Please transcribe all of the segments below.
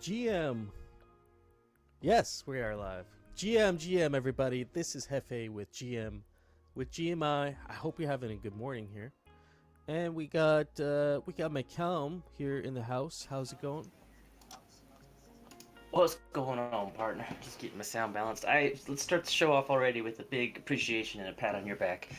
GM. Yes, we are live. GM, everybody. This is Hefe with GM, with GMI. I hope you're having a good morning here. And we got Macalm here in the house. How's it going? What's going on, partner? Just getting my sound balanced. Let's start the show off already with a big appreciation and a pat on your back,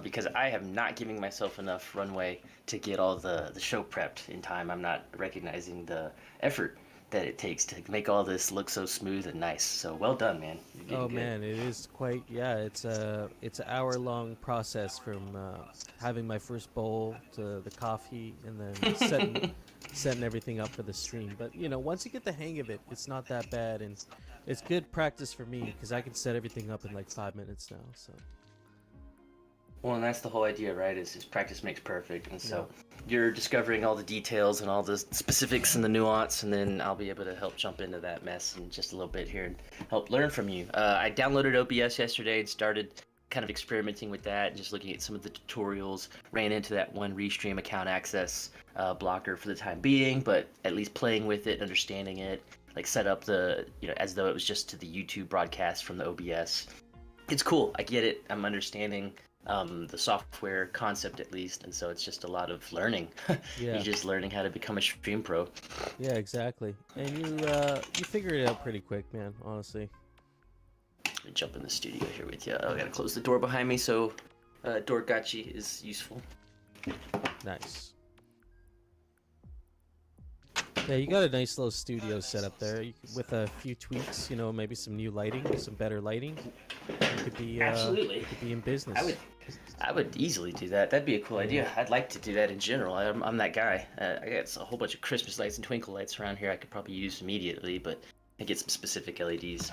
because I have not giving myself enough runway to get all the show prepped in time. I'm not recognizing the effort that it takes to make all this look so smooth and nice. So well done, man. You're getting Oh good. man, it is quite. Yeah, it's an hour-long process from having my first bowl to the coffee and then setting everything up for the stream. But once you get the hang of it, it's not that bad, and it's good practice for me because I can set everything up in like 5 minutes now. So Well, and that's the whole idea, right? Is practice makes perfect, and so yeah. you're discovering all the details and all the specifics and the nuance, and then I'll be able to help jump into that mess in just a little bit here and help learn from you. I downloaded OBS yesterday and started kind of experimenting with that and just looking at some of the tutorials. Ran into that one Restream account access blocker for the time being, but at least playing with it, understanding it, like set up the as though it was just to the YouTube broadcast from the OBS. It's cool. I get it. I'm understanding the software concept at least, and so it's just a lot of learning. Yeah. You're just learning how to become a stream pro. Yeah, exactly. And you figured it out pretty quick, man. Honestly. Let me jump in the studio here with you. I gotta close the door behind me, so door gotchi is useful. Nice. Yeah, you got a nice little studio set up there with a few tweaks. Maybe some new lighting, some better lighting. You could be Absolutely. You could be in business. I would easily do that. That'd be a cool idea. I'd like to do that in general. I'm that guy. I got a whole bunch of Christmas lights and twinkle lights around here I could probably use immediately, but I get some specific LEDs.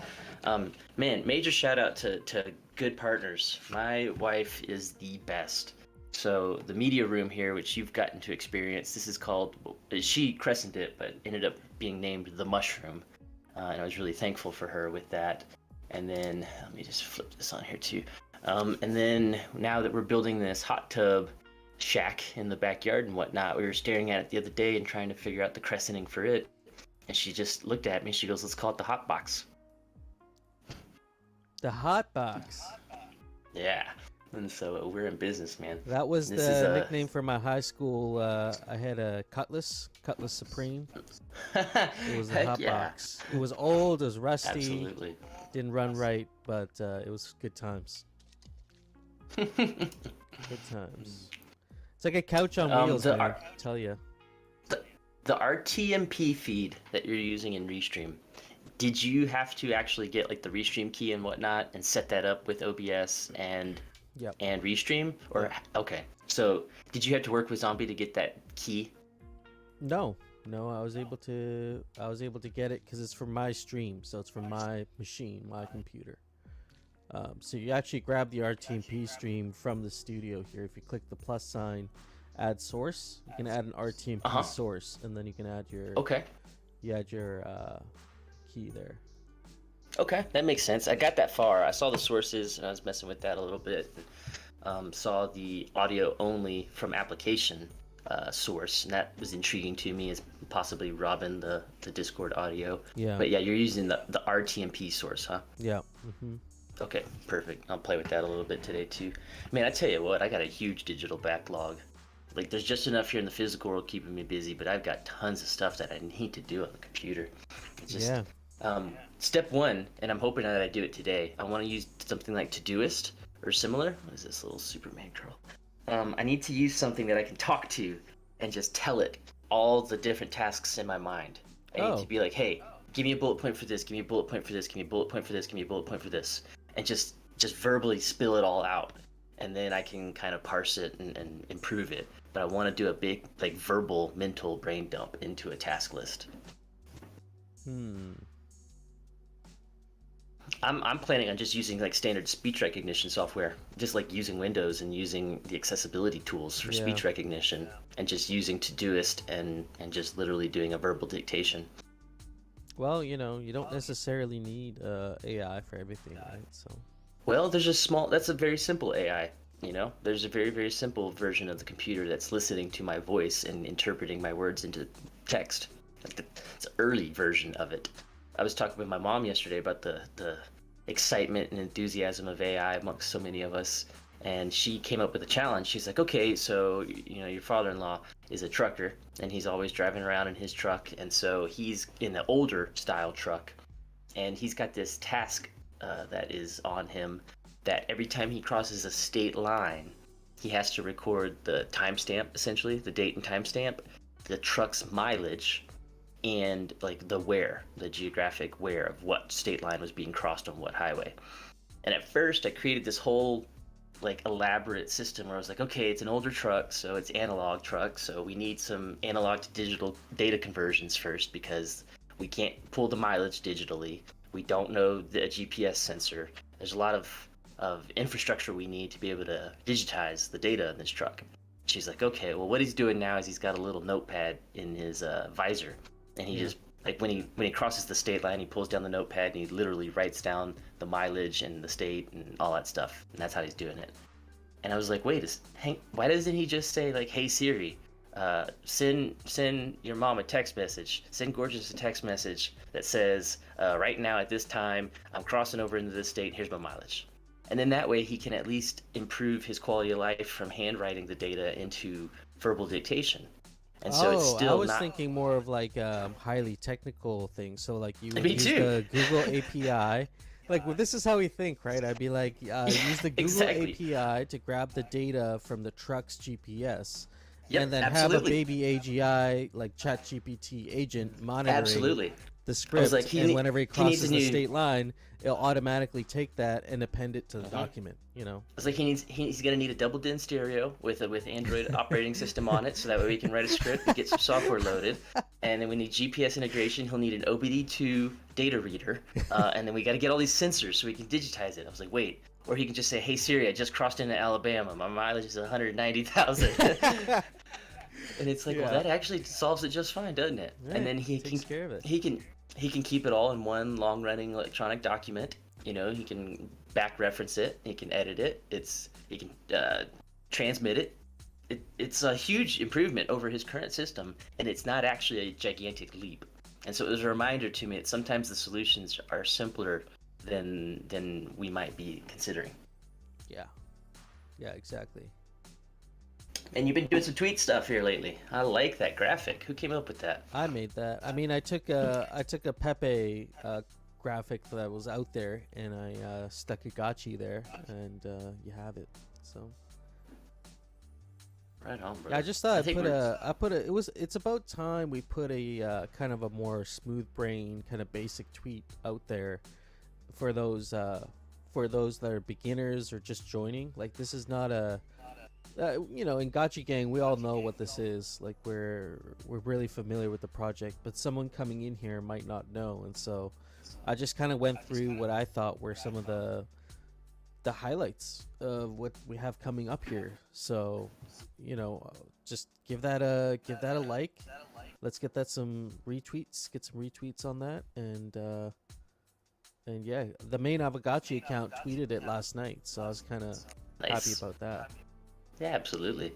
Man, major shout out to good partners. My wife is the best. So the media room here, which you've gotten to experience, this is called, she christened it, but ended up being named the Mushroom. And I was really thankful for her with that. And then, let me just flip this on here too. And then now that we're building this hot tub shack in the backyard and whatnot, we were staring at it the other day and trying to figure out the crescenting for it. And she just looked at me, she goes, let's call it the hot box. The hot box. Yeah. And so we're in business, man. That was the nickname for my high school. I had a Cutlass Supreme. It was a hot box. It was old, it was rusty. Absolutely. Didn't run right, but it was good times. Good times. It's like a couch on wheels, man, I tell you. The RTMP feed that you're using in Restream, did you have to actually get like the Restream key and whatnot and set that up with OBS and Restream? Or okay, so did you have to work with Zombie to get that key? No, I was able to get it because it's from my stream, so it's from my machine, my computer. So you actually grab the RTMP stream from the studio here. If you click the plus sign, add source, you can add an RTMP source, and then you can add your key there. Okay, that makes sense. I got that far. I saw the sources and I was messing with that a little bit. Saw the audio only from application source, and that was intriguing to me as possibly robbing the Discord audio. Yeah. But yeah, you're using the RTMP source, huh? Yeah. Mm-hmm. Okay, perfect. I'll play with that a little bit today too. Man, I tell you what, I got a huge digital backlog. Like, there's just enough here in the physical world keeping me busy, but I've got tons of stuff that I need to do on the computer. It's just, step one, and I'm hoping that I do it today, I want to use something like Todoist or similar. What is this little Superman girl? I need to use something that I can talk to and just tell it all the different tasks in my mind. I need to be like, hey, give me a bullet point for this, give me a bullet point for this, give me a bullet point for this, give me a bullet point for this, and just verbally spill it all out. And then I can kind of parse it and improve it. But I want to do a big, like, verbal mental brain dump into a task list. I'm planning on just using like standard speech recognition software, just like using Windows and using the accessibility tools for speech recognition, and just using Todoist and just literally doing a verbal dictation. Well, you don't necessarily need AI for everything, right? So. Well, that's a very simple AI. There's a very, very simple version of the computer that's listening to my voice and interpreting my words into text. like it's an early version of it. I was talking with my mom yesterday about the excitement and enthusiasm of AI amongst so many of us, and she came up with a challenge. She's like, okay, so your father-in-law is a trucker, and he's always driving around in his truck, and so he's in the older style truck, and he's got this task that is on him that every time he crosses a state line, he has to record the timestamp, essentially the date and timestamp, the truck's mileage, and like the geographic where of what state line was being crossed on what highway. And at first I created this whole like elaborate system where I was like, okay, it's an older truck, so it's analog truck, so we need some analog to digital data conversions first because we can't pull the mileage digitally. We don't know the GPS sensor. There's a lot of infrastructure we need to be able to digitize the data in this truck. She's like, okay, well, what he's doing now is he's got a little notepad in his visor, and he just like when he crosses the state line, he pulls down the notepad and he literally writes down the mileage and the state and all that stuff, and that's how he's doing it. And I was like, wait, Hank, why doesn't he just say like, hey Siri, send your mom a text message, send Gorgeous a text message that says, right now at this time, I'm crossing over into this state, here's my mileage. And then that way he can at least improve his quality of life from handwriting the data into verbal dictation. And so it's still I was thinking more of like highly technical things. So like you would Me use too. the Google API. Like, well, this is how we think, right? I'd be like, use the Google Exactly. API to grab the data from the truck's GPS, Yep, and then absolutely. have a baby AGI like ChatGPT agent monitoring Absolutely. the I script, was like, and whenever he he needs crosses a the new. state line, it'll automatically take that and append it to the document. You know. I was like, he's gonna need a double din stereo with Android operating system on it, so that way we can write a script and get some software loaded. And then we need GPS integration. He'll need an OBD2 data reader, and then we got to get all these sensors so we can digitize it. I was like, wait, or he can just say, hey Siri, I just crossed into Alabama. My mileage is 190,000. And it's like, well, that actually solves it just fine, doesn't it? Right, and then takes care of it. he can keep it all in one long-running electronic document. He can back reference it. He can edit it. He can transmit it. It's a huge improvement over his current system, and it's not actually a gigantic leap. And so it was a reminder to me that sometimes the solutions are simpler than we might be considering. Yeah, exactly. And you've been doing some tweet stuff here lately. I like that graphic. Who came up with that? I made that. I mean, I took a Pepe graphic that was out there, and I stuck a Gotchi there, and you have it. So Right on, bro. yeah, I just thought it's about time we put a kind of a more smooth brain, kind of basic tweet out there for those that are beginners or just joining. Like, this is not a in Gotchi Gang, we all know what this is. Like, we're really familiar with the project, but someone coming in here might not know. And so I just kind of went through what I thought were some of the highlights of what we have coming up here. So, just give that a like. Let's get that get some retweets on that. And yeah, the main Avagachi account tweeted it last night, so I was kind of happy Nice. about that. Yeah, absolutely.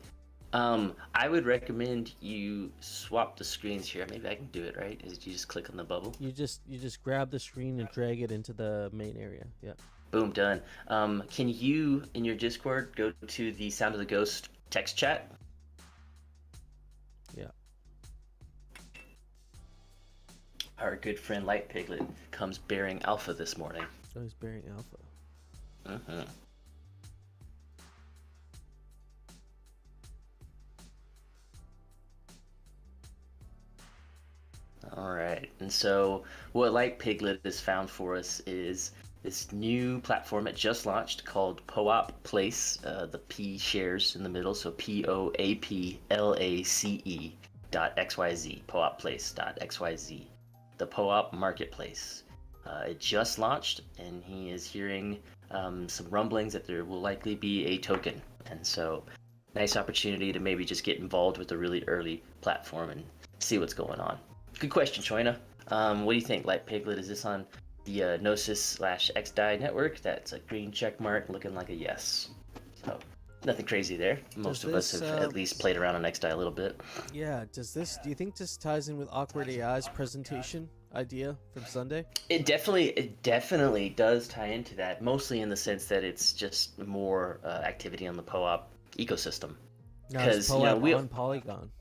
I would recommend you swap the screens here. Maybe I can do it, right? Is you just click on the bubble? You just grab the screen and drag it into the main area. Yeah. Boom, done. Can you, in your Discord, go to the Sound of the Ghost text chat? Yeah. Our good friend Light Piglet comes bearing alpha this morning. Oh, he's bearing alpha. Uh-huh. All right, and so what Light Piglet has found for us is this new platform it just launched called POAP Place. The P shares in the middle, so POAPLACE.xyz, POAPplace.xyz, the POAP Marketplace. It just launched, and he is hearing some rumblings that there will likely be a token, and so nice opportunity to maybe just get involved with the really early platform and see what's going on. Good question, Choina. What do you think, Light Piglet? Is this on the Gnosis/XDI network? That's a green check mark looking like a yes. So Nothing crazy there. Most of us have at least played around on XDie a little bit. Yeah, do you think this ties in with Awkward AI's presentation idea from Sunday? It definitely does tie into that, mostly in the sense that it's just more activity on the POAP ecosystem. Now, is Because POAP on Polygon?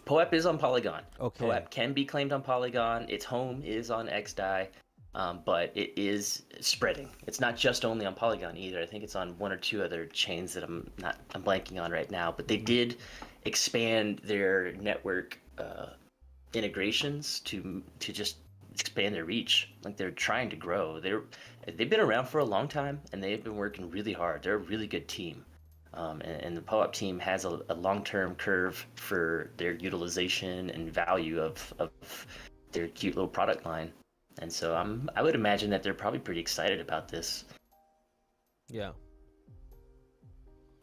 POAP is on Polygon. Okay. POAP can be claimed on Polygon. Its home is on XDie, but it is spreading. It's not just only on Polygon either. I think it's on one or two other chains that I'm blanking on right now. But they did expand their network integrations to just expand their reach. Like, they're trying to grow. They've been around for a long time, and they've been working really hard. They're a really good team. And the POAP team has a long-term curve for their utilization and value of their cute little product line. And so I would imagine that they're probably pretty excited about this. Yeah.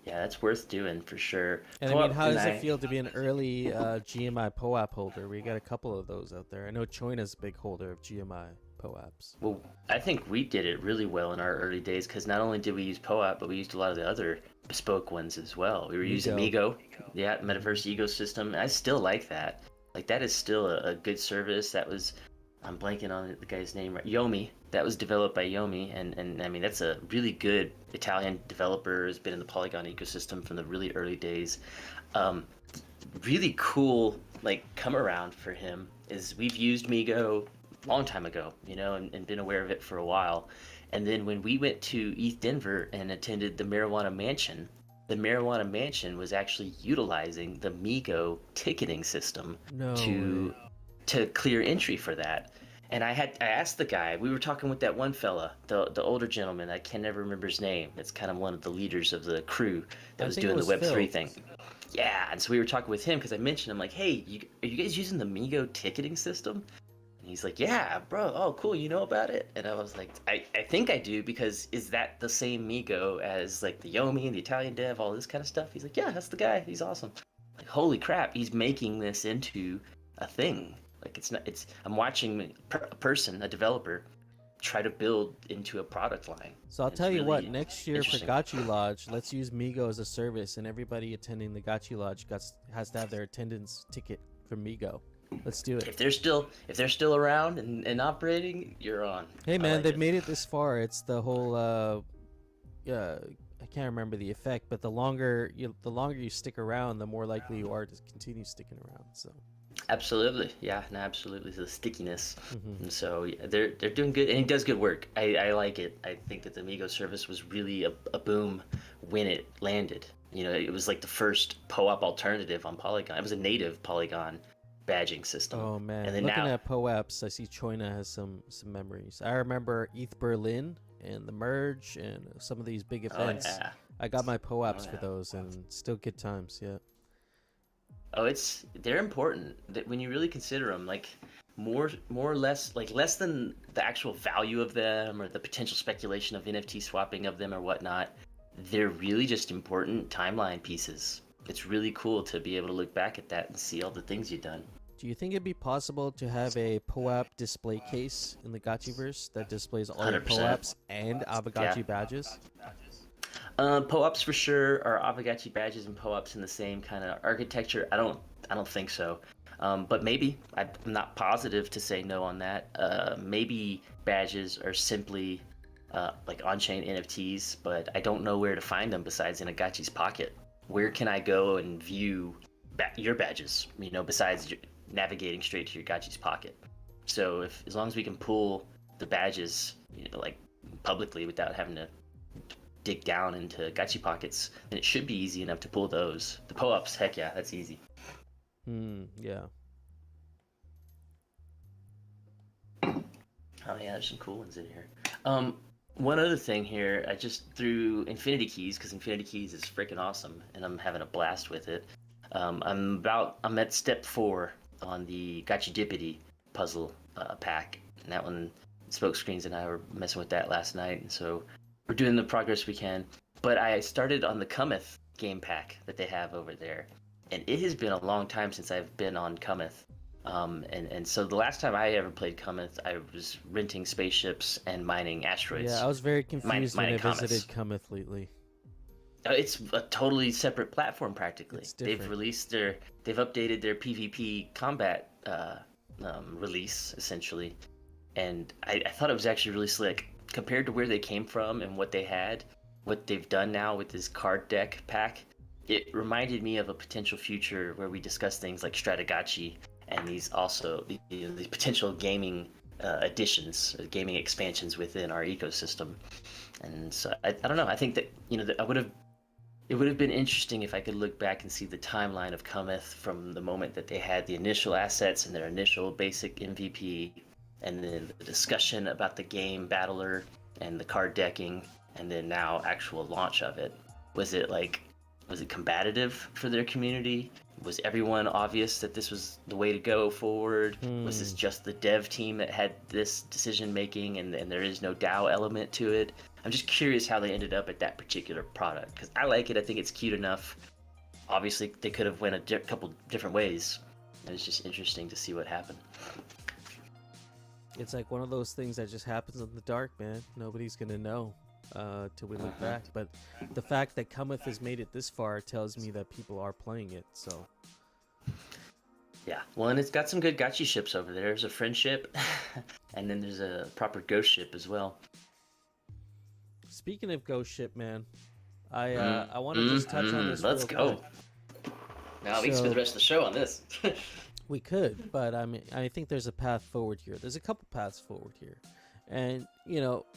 Yeah, that's worth doing for sure. And I mean, how does it feel to be an early GMI POAP holder? We got a couple of those out there. I know Choina's a big holder of GMI POAPs. Well, I think we did it really well in our early days, because not only did we use POAP, but we used a lot of the other bespoke ones as well. We were using Migo, yeah, Metaverse ecosystem. I still like that. Like, that is still a good service. That was, I'm blanking on the guy's name, right? Yomi. That was developed by Yomi, and I mean, that's a really good Italian developer. Has been in the Polygon ecosystem from the really early days. Really cool, like, come around for him is we've used Migo long time ago, and been aware of it for a while. And then when we went to ETH Denver and attended the Marijuana Mansion was actually utilizing the Migo ticketing system to clear entry for that. And I asked the guy, we were talking with that one fella, the older gentleman, I can never remember his name. It's kind of one of the leaders of the crew that was doing the Web3 thing. Yeah, and so we were talking with him because I mentioned, I'm like, hey, are you guys using the Migo ticketing system? And he's like, yeah, bro. Oh, cool. You know about it? And I was like, I think I do, because is that the same Migo as like the Yomi and the Italian dev, all this kind of stuff? He's like, yeah, that's the guy. He's awesome. Like, holy crap, he's making this into a thing. Like, I'm watching a developer, try to build into a product line. So I'll tell you what, next year for Gotchi Lodge, let's use Migo as a service, and everybody attending the Gotchi Lodge has to have their attendance ticket from Migo. Let's do it. If they're still around and operating, you're on. Hey man, they've made it this far. It's the whole I can't remember the effect, but the longer you stick around, the more likely you are to continue sticking around. So absolutely, yeah, no, absolutely, the stickiness. And so yeah, they're doing good, and he does good work. I like it. I think that the Migo service was really a boom when it landed. It was like the first POAP alternative on Polygon. It was a native Polygon badging system. Oh man, and then looking at POAPs, I see Choina has some memories. I remember ETH Berlin and the merge and some of these big events. Oh, yeah. I got my POAPs for those, and still good times. Yeah. Oh, they're important that when you really consider them, like more or less, like less than the actual value of them or the potential speculation of NFT swapping of them or whatnot. They're really just important timeline pieces. It's really cool to be able to look back at that and see all the things you've done. Do you think it'd be possible to have a POAP display case in the Gotchiverse that displays all your 100%. POAPs and Aavegotchi badges? POAPs for sure are Aavegotchi badges and POAPs in the same kind of architecture. I don't think so. But maybe. I'm not positive to say no on that. Maybe badges are simply like on-chain NFTs, but I don't know where to find them besides in a Gotchi's pocket. Where can I go and view your badges, besides navigating straight to your Gotchi's pocket? So as long as we can pull the badges, like publicly without having to dig down into Gotchi pockets, then it should be easy enough to pull those. The POAPs, heck yeah, that's easy. Yeah. Oh yeah, there's some cool ones in here. One other thing here, I just threw Infinity Keys, because Infinity Keys is freaking awesome, and I'm having a blast with it. I'm at step 4 on the Gotchidipity puzzle pack, and that one, Smokescreens and I were messing with that last night, and so we're doing the progress we can. But I started on the Cometh game pack that they have over there, and it has been a long time since I've been on Cometh. And so the last time I ever played Cometh, I was renting spaceships and mining asteroids. Yeah, I was very confused when I comets. visited Cometh lately. It's a totally separate platform practically. It's different. They've updated their PvP combat release essentially, and I thought it was actually really slick compared to where they came from and what they had. What they've done now with this card deck pack, it reminded me of a potential future where we discuss things like Stratagachi and these also the potential gaming additions, gaming expansions within our ecosystem. And so I don't know. I think that that it would have been interesting if I could look back and see the timeline of Cometh from the moment that they had the initial assets and their initial basic MVP, and then the discussion about the game battler and the card decking, and then now actual launch of it. Was it combative for their community? Was everyone obvious that this was the way to go forward? Was this just the dev team that had this decision making and there is no DAO element to it? I'm just curious how they ended up at that particular product, because I like it. I think it's cute enough. Obviously, they could have went a couple different ways. And it's just interesting to see what happened. It's like one of those things that just happens in the dark, man. Nobody's gonna know till we look back. But the fact that Cometh has made it this far tells me that people are playing it. So yeah, well, and it's got some good gachi ships over there. There's a friendship, and then there's a proper ghost ship as well. speaking of ghost ship, man, I want to just touch on this. Let's go. Now we can spend the rest of the show on this. We could, but I mean, I think there's a path forward here. There's a couple paths forward here. And,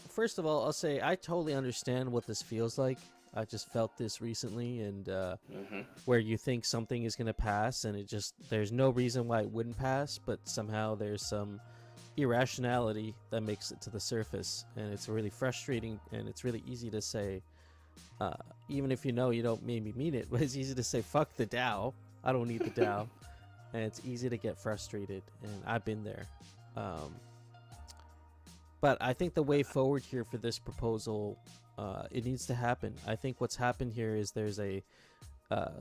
first of all, I'll say I totally understand what this feels like. I just felt this recently, and where you think something is going to pass, and there's no reason why it wouldn't pass, but somehow there's some irrationality that makes it to the surface, and it's really frustrating, and it's really easy to say, even if you don't maybe mean it, but it's easy to say, fuck the DAO, I don't need the DAO, and it's easy to get frustrated, and I've been there. But I think the way forward here for this proposal, it needs to happen. I think what's happened here is there's a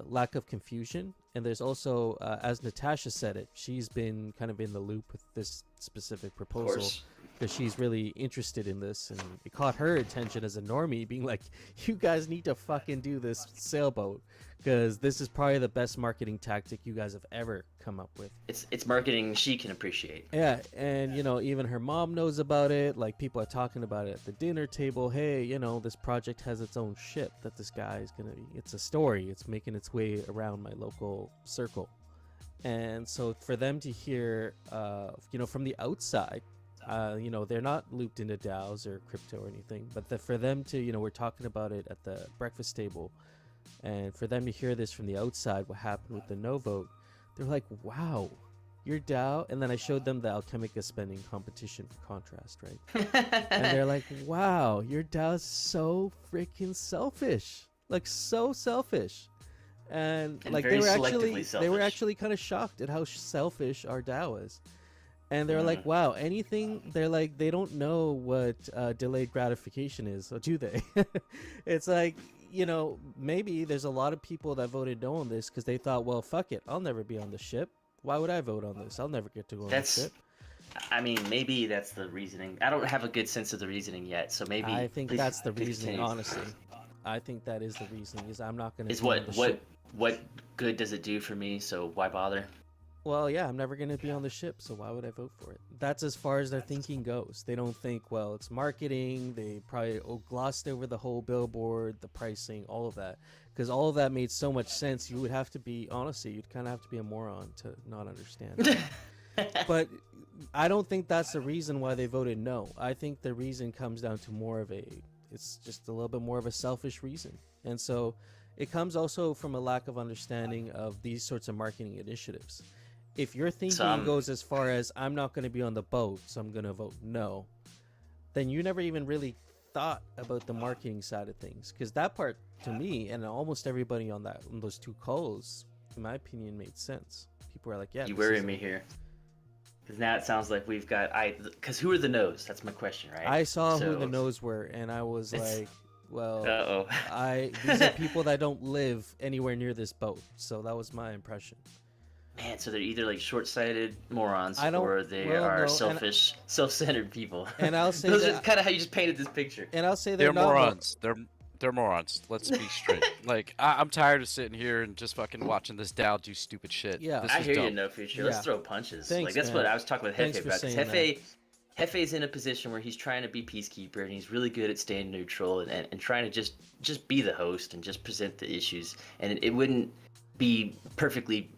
lack of confusion, and there's also, as Natasha said it, she's been kind of in the loop with this specific proposal because she's really interested in this, and it caught her attention as a normie, being like, you guys need to fucking do this sailboat, because this is probably the best marketing tactic you guys have ever come up with. It's marketing she can appreciate. Yeah, and even her mom knows about it. Like, people are talking about it at the dinner table. Hey, this project has its own ship that this guy is gonna. It's a story. It's making its way around my local circle, and so for them to hear, from the outside, they're not looped into DAOs or crypto or anything, but for them to, we're talking about it at the breakfast table, and for them to hear this from the outside, what happened with the no vote, they're like, wow, your DAO. And then I showed them the Alchemica spending competition for contrast, right? And they're like, wow, your DAO is so freaking selfish, like so selfish. And like they were actually kind of shocked at how selfish our DAO is. And they're like, wow, anything, they're like, they don't know what delayed gratification is, or do they? It's like, maybe there's a lot of people that voted no on this because they thought, well, fuck it, I'll never be on the ship. Why would I vote on this? I'll never get to go on the ship. I mean, maybe that's the reasoning. I don't have a good sense of the reasoning yet, so maybe. I think that's the reasoning, honestly. I think that is the reasoning, is I'm not going to Is what good does it do for me, so why bother? Well, yeah, I'm never going to be on the ship, so why would I vote for it? That's as far as their thinking goes. They don't think, well, it's marketing. They probably glossed over the whole billboard, the pricing, all of that. Because all of that made so much sense. You would have to be, honestly, you'd kind of have to be a moron to not understand. But I don't think that's the reason why they voted no. I think the reason comes down to it's just a little bit more of a selfish reason. And so it comes also from a lack of understanding of these sorts of marketing initiatives. If your thinking goes as far as, I'm not going to be on the boat, so I'm going to vote no, then you never even really thought about the marketing side of things. Because that part, to me, and almost everybody on those two calls, in my opinion, made sense. People were like, yeah. You worry me here. Because now it sounds like we've got... Because who are the no's? That's my question, right? I saw who the no's were, and I was like, well, these are people that don't live anywhere near this boat. So that was my impression. Man, so they're either like short-sighted morons, or they are selfish, self-centered people. And I'll say those are kind of how you just painted this picture. And I'll say they're morons. They're They're morons. Let's be straight. Like, I'm tired of sitting here and just fucking watching this Dow do stupid shit. Yeah. This I is hear you, dumb. No Future. Yeah. Let's throw punches. Thanks, like that's man. what I was talking with Thanks Hefe for about. Because saying that. Hefe's in a position where he's trying to be peacekeeper and he's really good at staying neutral and trying to just be the host and just present the issues. And it wouldn't be perfectly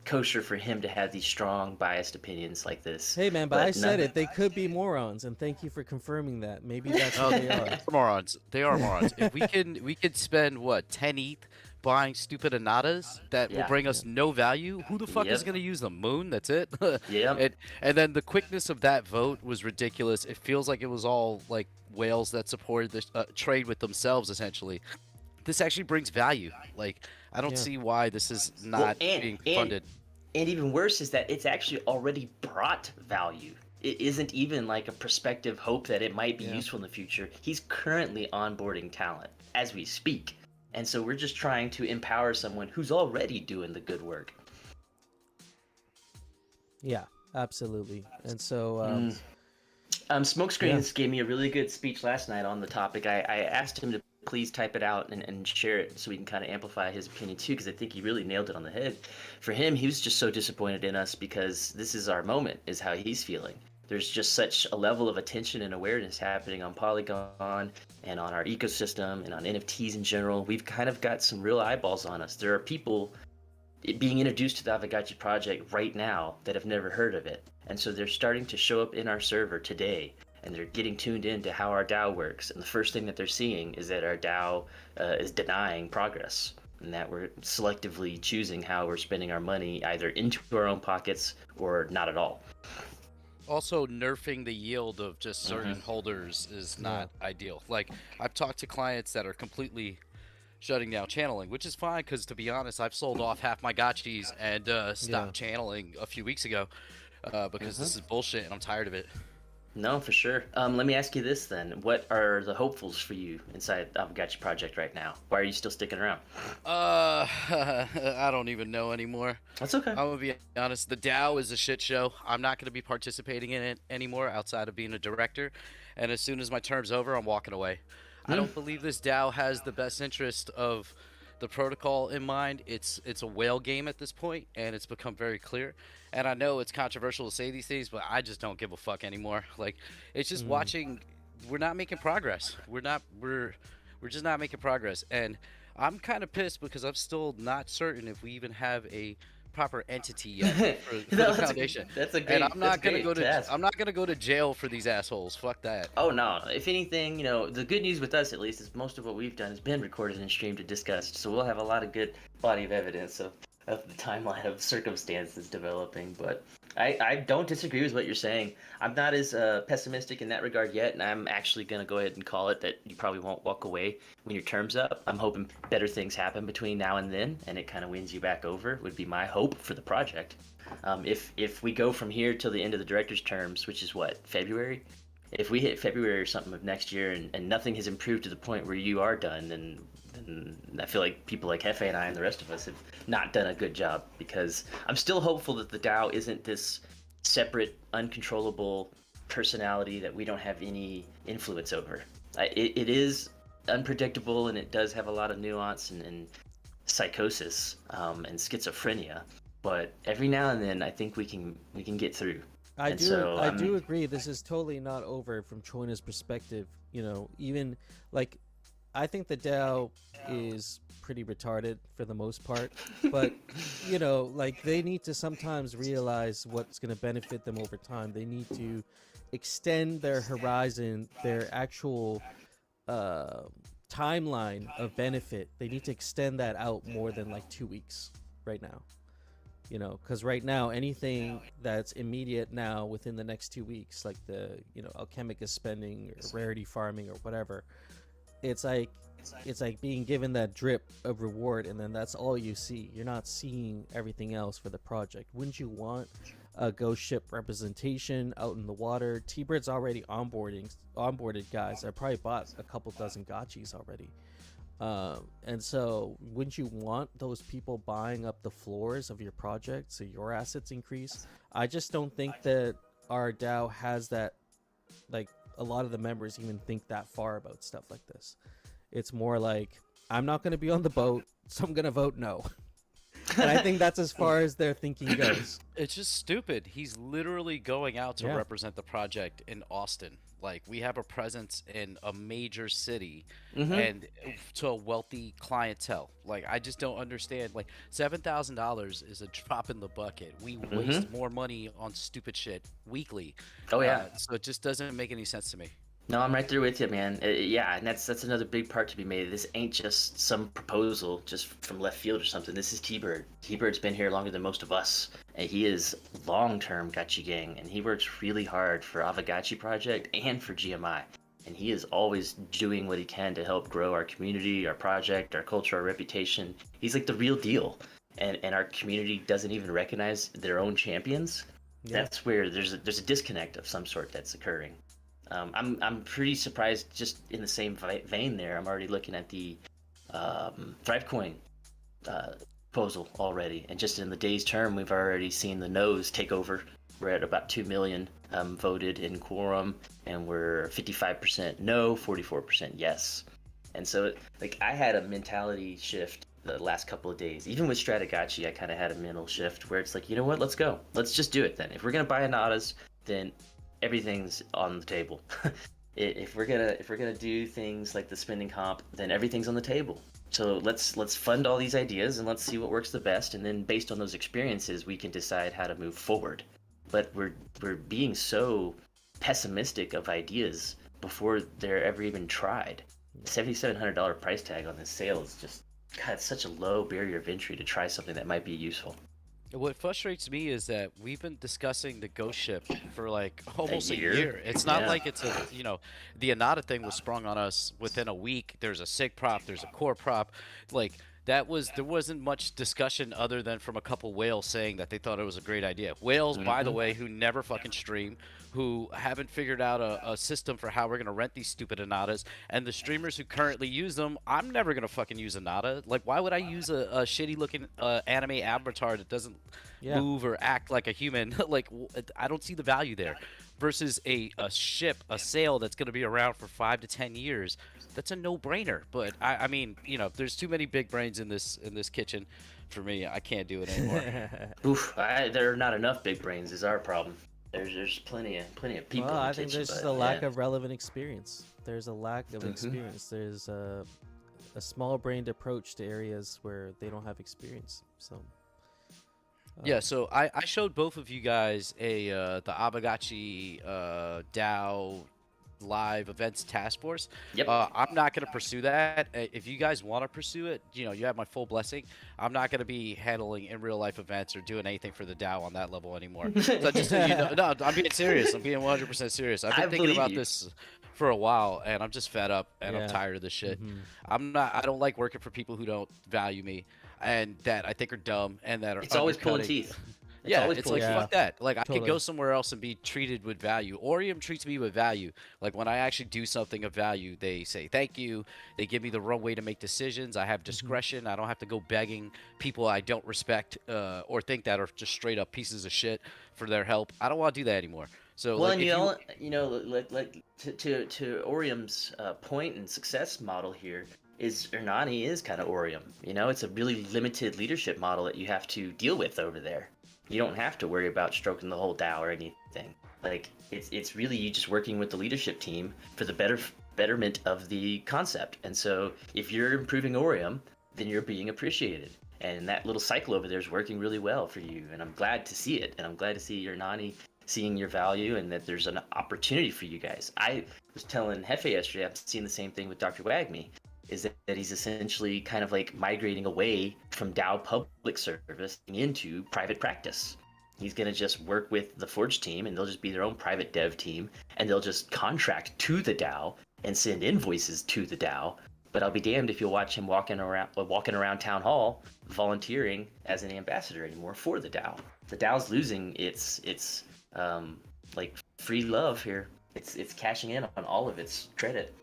kosher for him to have these strong, biased opinions like this. Hey, man, but I said none- it. They could be morons, and thank you for confirming that. Maybe that's what they are. They're morons. They are morons. If we could spend what 10 ETH buying stupid anadas that will Yeah. bring us no value. Who the fuck is Yep. gonna use them? Moon. That's it. Yep. And then the quickness of that vote was ridiculous. It feels like it was all like whales that supported the trade with themselves essentially. This actually brings value. Like I don't Yeah. see why this is not being funded. And even worse is that it's actually already brought value. It isn't even like a prospective hope that it might be Yeah. useful in the future. He's currently onboarding talent as we speak. And so we're just trying to empower someone who's already doing the good work. Yeah, absolutely. And so, Smokescreens gave me a really good speech last night on the topic. I asked him to please type it out and share it so we can kind of amplify his opinion too, because I think he really nailed it on the head. For him, he was just so disappointed in us because this is our moment, is how he's feeling. There's just such a level of attention and awareness happening on Polygon and on our ecosystem and on NFTs in general. We've kind of got some real eyeballs on us. There are people being introduced to the Aavegotchi project right now that have never heard of it. And so they're starting to show up in our server today, and they're getting tuned in to how our DAO works. And the first thing that they're seeing is that our DAO is denying progress, and that we're selectively choosing how we're spending our money, either into our own pockets or not at all. Also, nerfing the yield of just certain holders is not ideal. Like, I've talked to clients that are completely shutting down channeling, which is fine because, to be honest, I've sold off half my gotchis and stopped channeling a few weeks ago because this is bullshit and I'm tired of it. No, for sure. Let me ask you this then. What are the hopefuls for you inside the Aavegotchi project right now? Why are you still sticking around? I don't even know anymore. That's okay. I'm gonna be honest. The DAO is a shit show. I'm not gonna be participating in it anymore outside of being a director. And as soon as my term's over, I'm walking away. I don't believe this DAO has the best interest of the protocol in mind. It's a whale game at this point, and it's become very clear. And I know it's controversial to say these things, but I just don't give a fuck anymore. Like, it's just watching. We're not making progress. We're just not making progress. And I'm kind of pissed because I'm still not certain if we even have a proper entity yet for the foundation. That's a great. And I'm not gonna task. I'm not gonna go to jail for these assholes. Fuck that. Oh no! If anything, the good news with us at least is most of what we've done has been recorded and streamed and discussed. So we'll have a lot of good body of evidence of the timeline of circumstances developing. But I don't disagree with what you're saying. I'm not as pessimistic in that regard yet, and I'm actually gonna go ahead and call it that you probably won't walk away when your term's up. I'm hoping better things happen between now and then, and it kind of wins you back over. Would be my hope for the project. If we go from here till the end of the director's terms, which is what, February? If we hit February or something of next year and nothing has improved to the point where you are done, then I feel like people like Hefe and I and the rest of us have not done a good job, because I'm still hopeful that the DAO isn't this separate, uncontrollable personality that we don't have any influence over. It is unpredictable, and it does have a lot of nuance and psychosis and schizophrenia. But every now and then, I think we can get through. I And do so, I do agree. This is totally not over from Choina's perspective. Even like I think the DAO is pretty retarded for the most part, but like they need to sometimes realize what's going to benefit them over time. They need to extend their horizon, their actual timeline of benefit. They need to extend that out more than like 2 weeks right now. Because right now, anything that's immediate now within the next 2 weeks, like the Alchemicus spending or rarity farming or whatever, it's like being given that drip of reward, and then that's all you see. You're not seeing everything else for the project. Wouldn't you want a ghost ship representation out in the water? T-Bird's already onboarded guys. I probably bought a couple dozen gotchis already. And so wouldn't you want those people buying up the floors of your project so your assets increase? I just don't think that our DAO has that. Like, a lot of the members even think that far about stuff like this. It's more like, I'm not going to be on the boat, so I'm going to vote no. And I think that's as far as their thinking goes. It's just stupid. He's literally going out to Yeah. represent the project in Austin. Like, we have a presence in a major city Mm-hmm. and to a wealthy clientele. Like, I just don't understand. Like, $7,000 is a drop in the bucket. We waste more money on stupid shit weekly. Oh yeah. So it just doesn't make any sense to me. No, I'm right there with you, man. Yeah, and that's another big part to be made. This ain't just some proposal just from left field or something. This is T-Bird. T-Bird's been here longer than most of us, and he is long-term Gotchi gang, and he works really hard for Avagachi Project and for GMI. And he is always doing what he can to help grow our community, our project, our culture, our reputation. He's like the real deal, and our community doesn't even recognize their own champions. Yeah. That's where there's a disconnect of some sort that's occurring. I'm pretty surprised. Just in the same vein, there, I'm already looking at the ThriveCoin proposal already, and just in the day's term, we've already seen the no's take over. We're at about 2 million voted in quorum, and we're 55% no, 44% yes. And so, like, I had a mentality shift the last couple of days. Even with Stratagachi, I kind of had a mental shift where it's like, you know what, let's go. Let's just do it then. If we're gonna buy Anadas, then everything's on the table. If we're gonna do things like the spending comp, then everything's on the table. So let's fund all these ideas and let's see what works the best, and then based on those experiences, we can decide how to move forward. But we're being so pessimistic of ideas before they're ever even tried. $7,700 price tag on this sale is just, God, it's such a low barrier of entry to try something that might be useful. What frustrates me is that we've been discussing the ghost ship for like almost a year? year. It's not Yeah. like it's a, the Anata thing was sprung on us within a week. There's a SIG prop, there's a core prop. Like, there wasn't much discussion other than from a couple whales saying that they thought it was a great idea. Whales, by the way, who never fucking stream, who haven't figured out a system for how we're going to rent these stupid Anatas, and the streamers who currently use them, I'm never going to fucking use Anata. Like, why would I use a shitty looking anime avatar that doesn't move or act like a human? Like, I don't see the value there. Versus a ship, a sail that's going to be around for 5 to 10 years. That's a no-brainer. But I mean, there's too many big brains in this kitchen for me. I can't do it anymore. Oof, there are not enough big brains is our problem. There's plenty of people. Well, in the I think kitchen, there's just but, a lack yeah. of relevant experience. There's a lack of experience. There's a small-brained approach to areas where they don't have experience. So. Yeah, so I showed both of you guys the Abagachi DAO live events task force. Yep. I'm not going to pursue that. If you guys want to pursue it, you have my full blessing. I'm not going to be handling in real life events or doing anything for the DAO on that level anymore. So just so you know, no, I'm being serious. I'm being 100% serious. I've been thinking about this for a while, and I'm just fed up and I'm tired of this shit. I don't like working for people who don't value me and that I think are dumb and that are It's always pulling undercutting. teeth. It's like, fuck that. Like, I could go Totally. somewhere else and be treated with value. Orium treats me with value. Like, when I actually do something of value, they say thank you. They give me the runway to make decisions. I have discretion. I don't have to go begging people I don't respect or think that are just straight up pieces of shit for their help. I don't want to do that anymore. So, Well, like, and like to Orium's point and success model here is Ernani is kind of Orium. It's a really limited leadership model that you have to deal with over there. You don't have to worry about stroking the whole DAO or anything. Like, it's really you just working with the leadership team for the betterment of the concept. And so if you're improving Orium, then you're being appreciated. And that little cycle over there is working really well for you. And I'm glad to see it. And I'm glad to see Ernani seeing your value and that there's an opportunity for you guys. I was telling Hefe yesterday, I'm seeing the same thing with Dr. Wagme, is that he's essentially kind of like migrating away from DAO public service into private practice. He's going to just work with the Forge team, and they'll just be their own private dev team, and they'll just contract to the DAO and send invoices to the DAO. But I'll be damned if you'll watch him walking around town hall volunteering as an ambassador anymore for the DAO. The DAO's losing its like free love here. It's cashing in on all of its credit.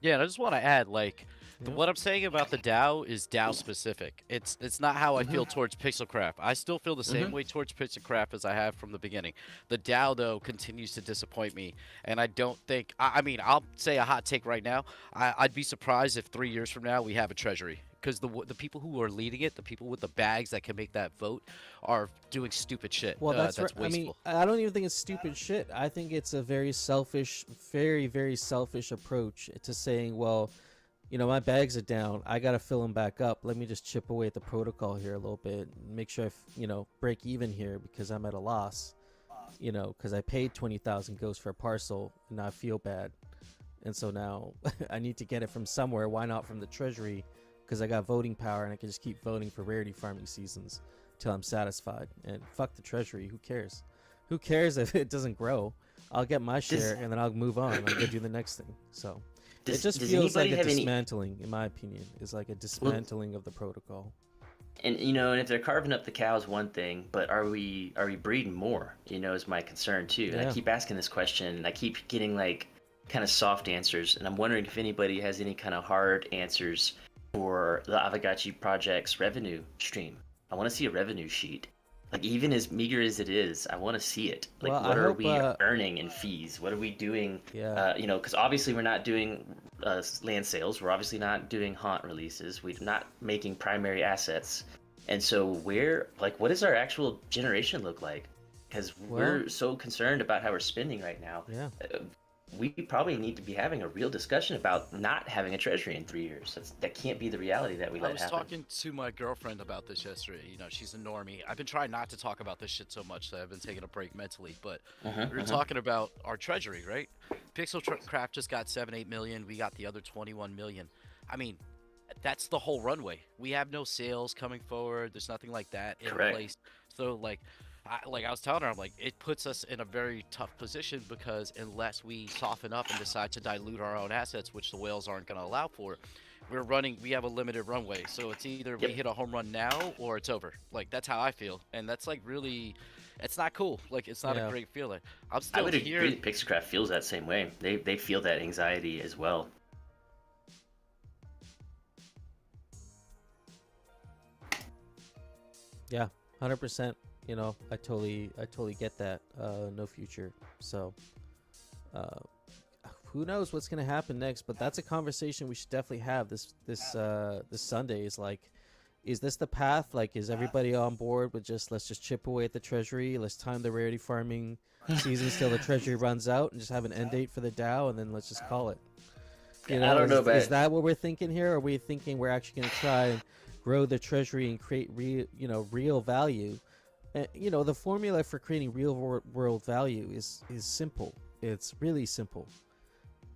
yeah, and I just want to add, like, Yep. What I'm saying about the DAO is DAO specific. It's not how I feel towards Pixelcraft. I still feel the same way towards Pixelcraft as I have from the beginning. The DAO though continues to disappoint me, and I don't think. I mean, I'll say a hot take right now. I'd be surprised if 3 years from now we have a treasury. Because the people who are leading it, the people with the bags that can make that vote, are doing stupid shit. Well, that's right. wasteful. I mean, I don't even think it's stupid shit. I think it's a very selfish, very, very selfish approach to saying, well, you know, my bags are down. I got to fill them back up. Let me just chip away at the protocol here a little bit. Make sure you know, break even here because I'm at a loss, you know, because I paid 20,000 ghosts for a parcel and I feel bad. And so now I need to get it from somewhere. Why not from the treasury? Because I got voting power and I can just keep voting for rarity farming seasons till I'm satisfied. And fuck the treasury. Who cares? Who cares if it doesn't grow? I'll get my share and then I'll move on. I'll go do the next thing. So it just feels like a dismantling, in my opinion. It's like a dismantling of the protocol. And you know, and if they're carving up the cows, one thing, but are we breeding more? You know, is my concern too. And I keep asking this question, and I keep getting like kind of soft answers, and I'm wondering if anybody has any kind of hard answers for the Aavegotchi project's revenue stream. I want to see a revenue sheet. Like, even as meager as it is, I want to see it. Like, well, what are we earning in fees? What are we doing? You know, because obviously we're not doing land sales. We're obviously not doing haunt releases. We're not making primary assets. And so what does our actual generation look like? Because we're so concerned about how we're spending right now. Yeah. We probably need to be having a real discussion about not having a treasury in 3 years. That can't be the reality that we let happen. I was talking to my girlfriend about this yesterday. You know, she's a normie. I've been trying not to talk about this shit so much that I've been taking a break mentally. But we were talking about our treasury, right? Pixelcraft just got 7-8 million. We got the other 21 million. I mean, that's the whole runway. We have no sales coming forward. There's nothing like that in place. So, like I was telling her, I'm like, it puts us in a very tough position because unless we soften up and decide to dilute our own assets, which the whales aren't going to allow for, we have a limited runway. So it's either we hit a home run now or it's over. Like, that's how I feel. And that's like really, it's not cool. Like, it's not a great feeling. I would agree that Pixelcraft feels that same way. They feel that anxiety as well. Yeah, 100%. You know, I totally get that. No future. So, who knows what's gonna happen next? But that's a conversation we should definitely have this Sunday. Is like, is this the path? Like, is everybody on board with let's just chip away at the treasury? Let's time the rarity farming seasons till the treasury runs out, and just have an end date for the DAO, and then let's just call it. You know, I don't know, but is that what we're thinking here? Or are we thinking we're actually gonna try and grow the treasury and create real value? You know, the formula for creating real world value is simple. It's really simple.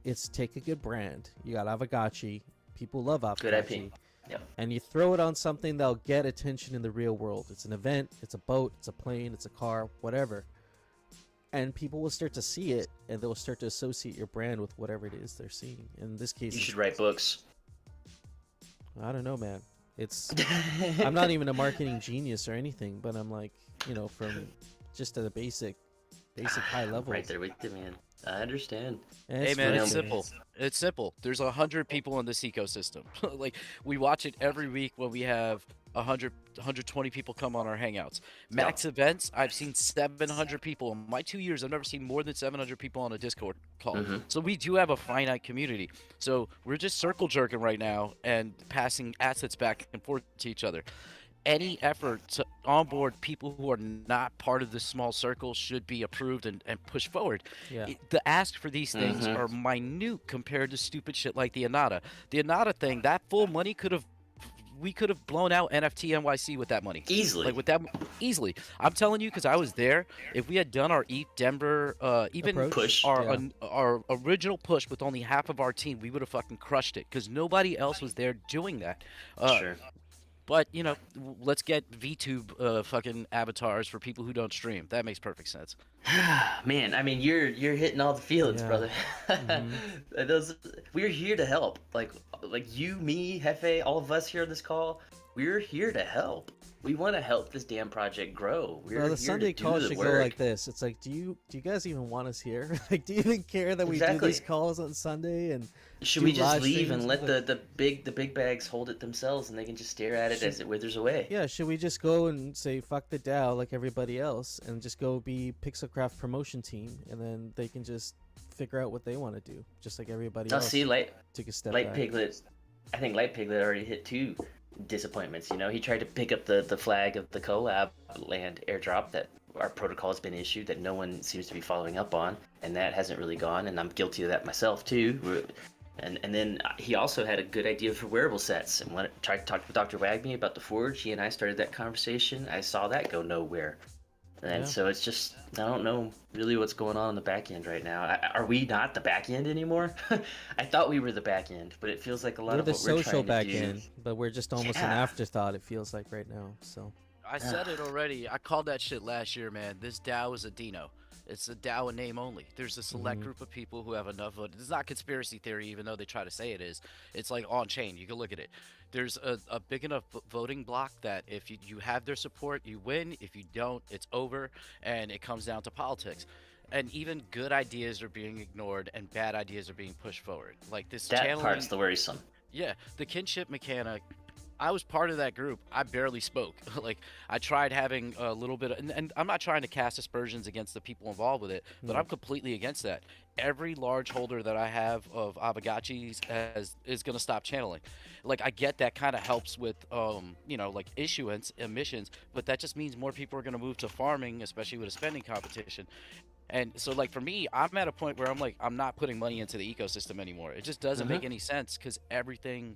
It's take a good brand. You got Aavegotchi. People love Aavegotchi. Good IP. Yep. And you throw it on something that'll get attention in the real world. It's an event. It's a boat. It's a plane. It's a car. Whatever. And people will start to see it, and they'll start to associate your brand with whatever it is they're seeing. In this case, you should write books. I don't know, man. I'm not even a marketing genius or anything, but I'm like, you know, from just at a basic high level. Right there with you, man. I understand. Hey, man, it's simple. It's simple. There's 100 people in this ecosystem. Like, we watch it every week when we have 120 people come on our hangouts. Max events, I've seen 700 people. In my 2 years, I've never seen more than 700 people on a Discord call. So we do have a finite community. So we're just circle jerking right now and passing assets back and forth to each other. Any effort to onboard people who are not part of this small circle should be approved and pushed forward. The ask for these things are minute compared to stupid shit like the Anata. The Anata thing, that full money we could have blown out NFT NYC with that money. Easily. Like, with that, easily. I'm telling you, because I was there. If we had done our ETH Denver, even push, our original push with only half of our team, we would have fucking crushed it. Because nobody else was there doing that. Sure. But, you know, let's get VTube fucking avatars for people who don't stream. That makes perfect sense. Man, I mean, you're hitting all the feelings, brother. We're here to help. Like you, me, Hefe, all of us here on this call, we're here to help. we want to help this damn project grow. We're Well, the here Sunday to do call the should work. go like this. It's like, do you guys even want us here? Like, do you even care that we do Exactly. these calls on Sunday and Should do we just live leave streams? and let Like, the big bags hold it themselves, and they can just stare at it Should- as it withers away? yeah, should we just go and say fuck the DAO like everybody else and just go be Pixelcraft promotion team, and then they can just figure out what they want to do, just like everybody I'll else. see. Take a step Light back. Piglet. I think Light Piglet already hit 2 disappointments. You know, he tried to pick up the flag of the collab land airdrop that our protocol has been issued that no one seems to be following up on, and that hasn't really gone. And I'm guilty of that myself too. And then he also had a good idea for wearable sets. And when I tried to talk to Dr. Wagme about the Forge, he and I started that conversation. I saw that go nowhere. And Yeah. so it's just, I don't know really what's going on the back end right now. Are we not the back end anymore? I thought we were the back end, but it feels like a lot We're of the what we're social trying back to do. end, but we're just almost an Yeah. afterthought. It feels like right now. So I said it already. I called that shit last year, man. This DAO is a Dino. It's a DAO in name only. There's a select group of people who have enough vote. It's not conspiracy theory, even though they try to say it is. It's like on chain. You can look at it. There's a big enough voting block that if you have their support, you win. If you don't, it's over, and it comes down to politics. And even good ideas are being ignored, and bad ideas are being pushed forward. Like this That channeling. part's the worrisome. Yeah, the kinship mechanic. I was part of that group. I barely spoke. Like I tried having a little bit of, and I'm not trying to cast aspersions against the people involved with it, but I'm completely against that. Every large holder that I have of Avogachis is going to stop channeling. Like I get that kind of helps with like issuance emissions, but that just means more people are going to move to farming, especially with a spending competition. And so, like, for me, I'm at a point where I'm like, I'm not putting money into the ecosystem anymore. It just doesn't make any sense because everything,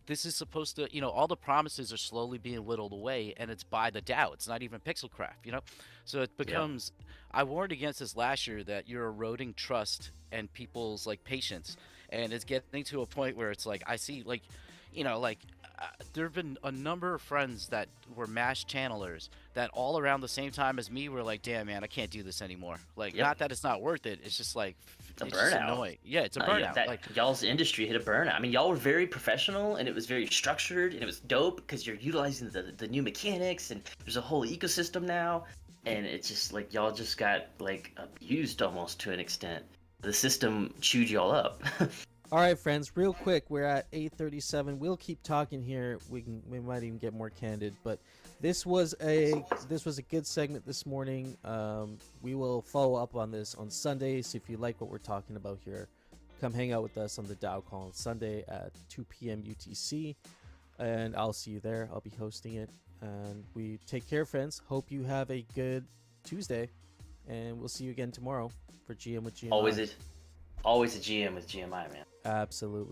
this is supposed to, all the promises are slowly being whittled away, and it's by the DAO. It's not even Pixelcraft. So it becomes, I warned against this last year that you're eroding trust and people's, like, patience. And it's getting to a point where it's like, I see, like, there have been a number of friends that were mass channelers that all around the same time as me were like, damn, man, I can't do this anymore. Like, not that it's not worth it. It's just like, a just burnout. annoying. Yeah, it's a burnout. That, like, y'all's industry hit a burnout. I mean, y'all were very professional, and it was very structured, and it was dope because you're utilizing the new mechanics, and there's a whole ecosystem now. And it's just like y'all just got like abused almost to an extent. The system chewed y'all up. all right, friends, real quick, we're at 8:37. We'll keep talking here. We might even get more candid, but this was a good segment this morning. We will follow up on this on Sunday. So if you like what we're talking about here, come hang out with us on the DAO call on Sunday at 2 p.m. UTC, and I'll see you there. I'll be hosting it, and we take care, friends. Hope you have a good Tuesday, and we'll see you again tomorrow for GM with GMI. Always a GM with GMI, man. Absolutely.